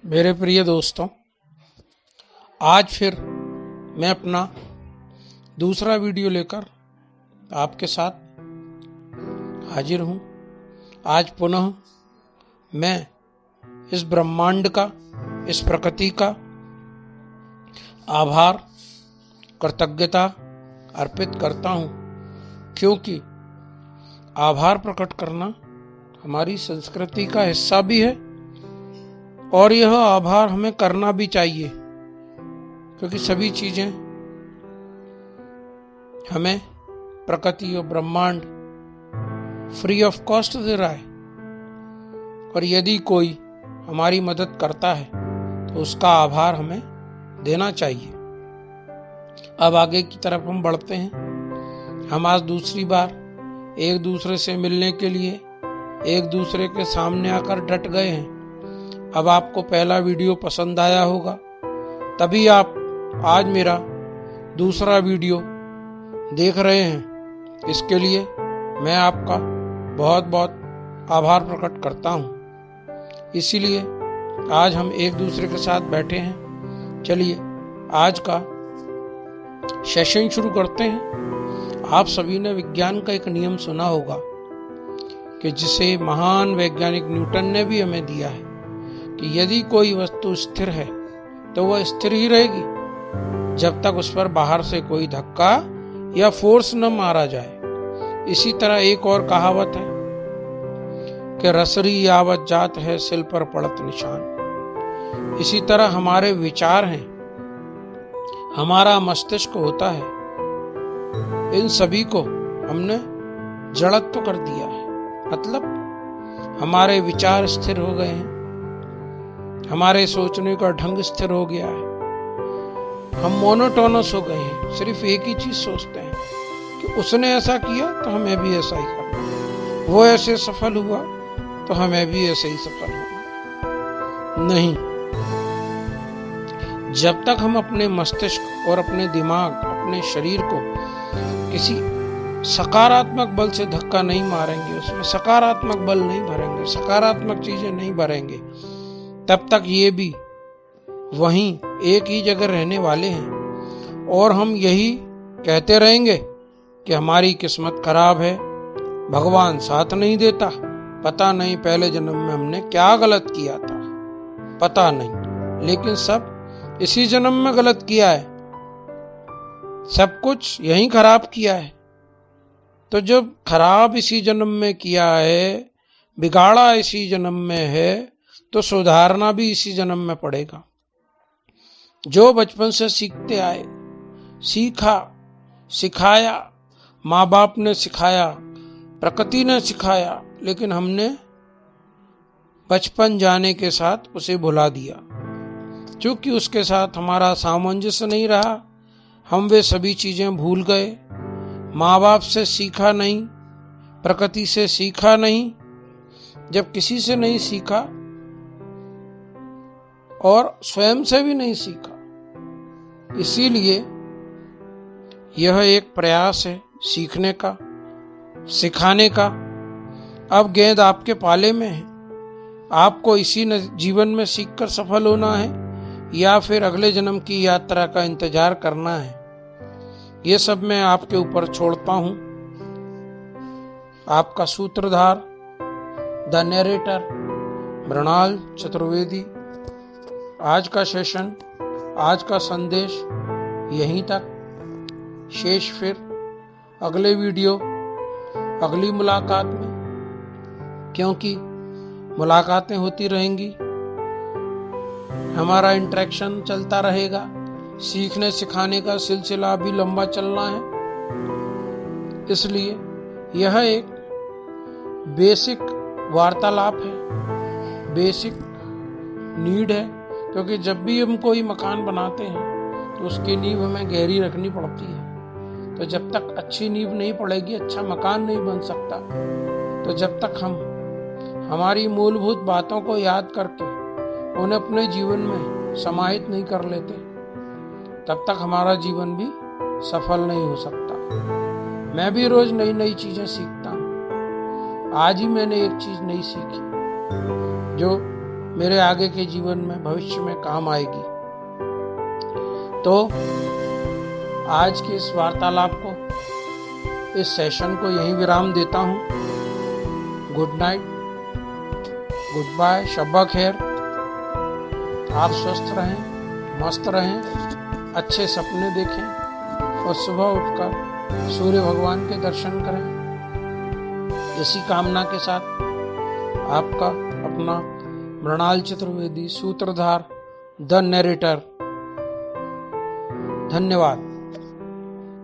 मेरे प्रिय दोस्तों, आज फिर मैं अपना दूसरा वीडियो लेकर आपके साथ हाजिर हूँ। आज पुनः मैं इस ब्रह्मांड का, इस प्रकृति का आभार, कृतज्ञता अर्पित करता हूँ, क्योंकि आभार प्रकट करना हमारी संस्कृति का हिस्सा भी है और यह आभार हमें करना भी चाहिए, क्योंकि सभी चीजें हमें प्रकृति और ब्रह्मांड फ्री ऑफ कॉस्ट दे रहा है। और यदि कोई हमारी मदद करता है तो उसका आभार हमें देना चाहिए। अब आगे की तरफ हम बढ़ते हैं। हम आज दूसरी बार एक दूसरे से मिलने के लिए एक दूसरे के सामने आकर डट गए हैं। अब आपको पहला वीडियो पसंद आया होगा, तभी आप आज मेरा दूसरा वीडियो देख रहे हैं। इसके लिए मैं आपका बहुत बहुत आभार प्रकट करता हूँ। इसीलिए आज हम एक दूसरे के साथ बैठे हैं। चलिए आज का सेशन शुरू करते हैं। आप सभी ने विज्ञान का एक नियम सुना होगा कि जिसे महान वैज्ञानिक न्यूटन ने भी हमें दिया है कि यदि कोई वस्तु स्थिर है तो वह स्थिर ही रहेगी जब तक उस पर बाहर से कोई धक्का या फोर्स न मारा जाए। इसी तरह एक और कहावत है कि रसरी यावत जात है सिल पर पड़त निशान। इसी तरह हमारे विचार हैं, हमारा मस्तिष्क होता है, इन सभी को हमने जड़त्व कर दिया है। मतलब हमारे विचार स्थिर हो गए हैं, हमारे सोचने का ढंग स्थिर हो गया है। हम मोनोटोनस हो गए हैं, सिर्फ एक ही चीज सोचते हैं कि उसने ऐसा किया तो हमें भी ऐसा ही करना, वो ऐसे सफल हुआ तो हमें भी ऐसे ही सफल होना। नहीं, जब तक हम अपने मस्तिष्क और अपने दिमाग, अपने शरीर को किसी सकारात्मक बल से धक्का नहीं मारेंगे, उसमें सकारात्मक बल नहीं भरेंगे, सकारात्मक चीजें नहीं भरेंगे, तब तक ये भी वहीं एक ही जगह रहने वाले हैं। और हम यही कहते रहेंगे कि हमारी किस्मत खराब है, भगवान साथ नहीं देता, पता नहीं पहले जन्म में हमने क्या गलत किया था, पता नहीं, लेकिन सब इसी जन्म में गलत किया है, सब कुछ यही खराब किया है। तो जब खराब इसी जन्म में किया है, बिगाड़ा इसी जन्म में है, तो सुधारना भी इसी जन्म में पड़ेगा। जो बचपन से सीखते आए, सीखा, सिखाया, माँ बाप ने सिखाया, प्रकृति ने सिखाया, लेकिन हमने बचपन जाने के साथ उसे भुला दिया। क्योंकि उसके साथ हमारा सामंजस्य नहीं रहा, हम वे सभी चीजें भूल गए। माँ बाप से सीखा नहीं, प्रकृति से सीखा नहीं। जब किसी से नहीं सीखा और स्वयं से भी नहीं सीखा, इसीलिए यह एक प्रयास है सीखने का, सिखाने का। अब गेंद आपके पाले में है, आपको इसी जीवन में सीखकर सफल होना है या फिर अगले जन्म की यात्रा का इंतजार करना है, ये सब मैं आपके ऊपर छोड़ता हूं। आपका सूत्रधार, द नरेटर मृणाल चतुर्वेदी। आज का सेशन, आज का संदेश यहीं तक। शेष फिर अगले वीडियो, अगली मुलाकात में, क्योंकि मुलाकातें होती रहेंगी, हमारा इंटरेक्शन चलता रहेगा, सीखने सिखाने का सिलसिला भी लंबा चलना है। इसलिए यह एक बेसिक वार्तालाप है, बेसिक नीड है, क्योंकि जब भी हम कोई मकान बनाते हैं तो उसकी नींव हमें गहरी रखनी पड़ती है। तो जब तक अच्छी नींव नहीं पड़ेगी, अच्छा मकान नहीं बन सकता। तो जब तक हम हमारी मूलभूत बातों को याद करके उन्हें अपने जीवन में समाहित नहीं कर लेते, तब तक हमारा जीवन भी सफल नहीं हो सकता। मैं भी रोज नई नई चीजें सीखता हूँ। आज ही मैंने एक चीज नई सीखी जो मेरे आगे के जीवन में भविष्य में काम आएगी। तो आज की इस वार्तालाप को, इस सेशन को यहीं विराम देता हूँ। गुड नाइट, गुड बाय, शब्बा खैर। आप स्वस्थ रहें, मस्त रहें, अच्छे सपने देखें और सुबह उठकर सूर्य भगवान के दर्शन करें। इसी कामना के साथ आपका अपना मृणाल चतुर्वेदी, सूत्रधार, द नरेटर। धन्यवाद।